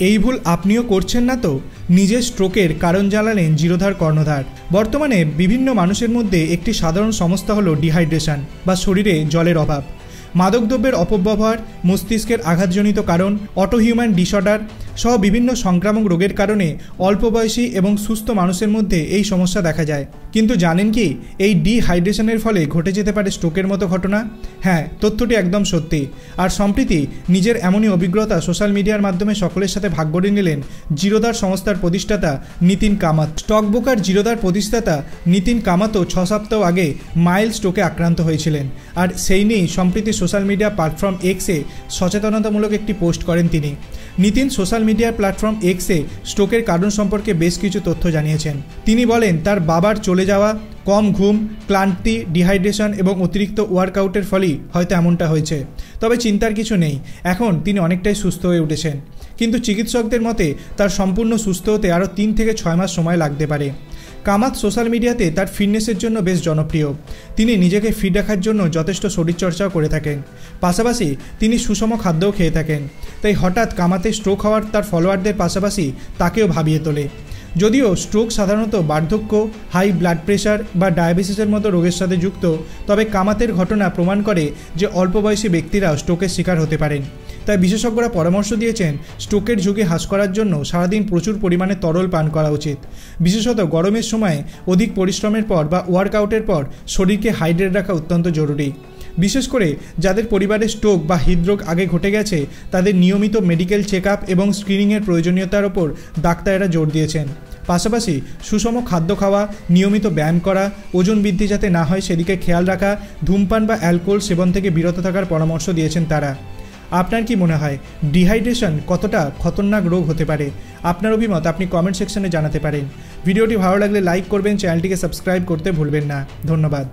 এই ভুল আপনিও করছেন না তো? নিজের স্ট্রোকের কারণ জানালেন জিরোধার কর্ণধার। বর্তমানে বিভিন্ন মানুষের মধ্যে একটি সাধারণ সমস্যা হলো ডিহাইড্রেশন বা শরীরে জলের অভাব। মাদকদ্রব্যের অপব্যবহার, মস্তিষ্কের আঘাতজনিত কারণ, অটোহিউম্যান ডিসঅর্ডার সহ বিভিন্ন সংক্রামক রোগের কারণে অল্প বয়সী এবং সুস্থ মানুষের মধ্যে এই সমস্যা দেখা যায়। কিন্তু জানেন কি এই ডিহাইড্রেশনের ফলে ঘটে যেতে পারে স্ট্রোকের মতো ঘটনা? হ্যাঁ, তথ্যটি একদম সত্যি। আর সম্প্রতি নিজের এমনই অভিজ্ঞতা সোশ্যাল মিডিয়ার মাধ্যমে সকলের সাথে ভাগ করে নিলেন জিরোধার সংস্থার প্রতিষ্ঠাতা নিতিন কামাত। স্টক ব্রোকার জিরোধার প্রতিষ্ঠাতা নিতিন কামাতও 6 সপ্তাহ আগে মাইল্ড স্ট্রোকে আক্রান্ত হয়েছিলেন। আর সেই নিয়েই সম্প্রতি সোশ্যাল মিডিয়া প্ল্যাটফর্ম এক্সে সচেতনতামূলক একটি পোস্ট করেন তিনি। নিতিন সোশ্যাল মিডিয়ার প্ল্যাটফর্ম এক্সে স্ট্রোকের কারণ সম্পর্কে বেশ কিছু তথ্য জানিয়েছেন। তিনি বলেন তার বাবার চলে যাওয়া, কম ঘুম, ক্লান্তি, ডিহাইড্রেশন এবং অতিরিক্ত ওয়ার্কআউটের ফলেই হয়তো এমনটা হয়েছে। তবে চিন্তার কিছু নেই, এখন তিনি অনেকটাই সুস্থ হয়ে উঠেছেন। কিন্তু চিকিৎসকদের মতে তার সম্পূর্ণ সুস্থ হতে আরও 3 থেকে 6 মাস সময় লাগতে পারে। কামাত সোশ্যাল মিডিয়াতে তার ফিটনেসের জন্য বেশ জনপ্রিয়। তিনি নিজেকে ফিট রাখার জন্য যথেষ্ট শরীরচর্চাও করে থাকেন। পাশাপাশি তিনি সুষম খাদ্যও খেয়ে থাকেন। তাই হঠাৎ কামাতের স্ট্রোক হওয়ার তার ফলোয়ারদের পাশাপাশি তাকেও ভাবিয়ে তোলে। যদিও স্ট্রোক সাধারণত বার্ধক্য, হাই ব্লাড প্রেশার বা ডায়াবেটিসের মতো রোগের সাথে যুক্ত, তবে কামাতের ঘটনা প্রমাণ করে যে অল্প বয়সী ব্যক্তিরাও স্ট্রোকের শিকার হতে পারেন। তাই বিশেষজ্ঞরা পরামর্শ দিয়েছেন স্ট্রোকের ঝুঁকি হ্রাস করার জন্য সারাদিন প্রচুর পরিমাণে তরল পান করা উচিত। বিশেষত গরমের সময় অধিক পরিশ্রমের পর বা ওয়ার্কআউটের পর শরীরকে হাইড্রেট রাখা অত্যন্ত জরুরি। বিশেষ করে যাদের পরিবারে স্ট্রোক বা হৃদরোগ আগে ঘটে গেছে তাদের নিয়মিত মেডিকেল চেক আপ এবং স্ক্রিনিংয়ের প্রয়োজনীয়তার ওপর ডাক্তারেরা জোর দিয়েছেন। পাশাপাশি সুষম খাদ্য খাওয়া, নিয়মিত ব্যায়াম করা, ওজন বৃদ্ধি যাতে না হয় সেদিকে খেয়াল রাখা, ধূমপান বা অ্যালকোহল সেবন থেকে বিরত থাকার পরামর্শ দিয়েছেন তারা। আপনার কি মনে হয় ডিহাইড্রেশন কতটা খতরনাক রোগ হতে পারে? আপনার অভিমত আপনি কমেন্ট সেকশনে জানাতে পারেন। ভিডিওটি ভালো লাগলে লাইক করবেন, চ্যানেলটিকে সাবস্ক্রাইব করতে ভুলবেন না। ধন্যবাদ।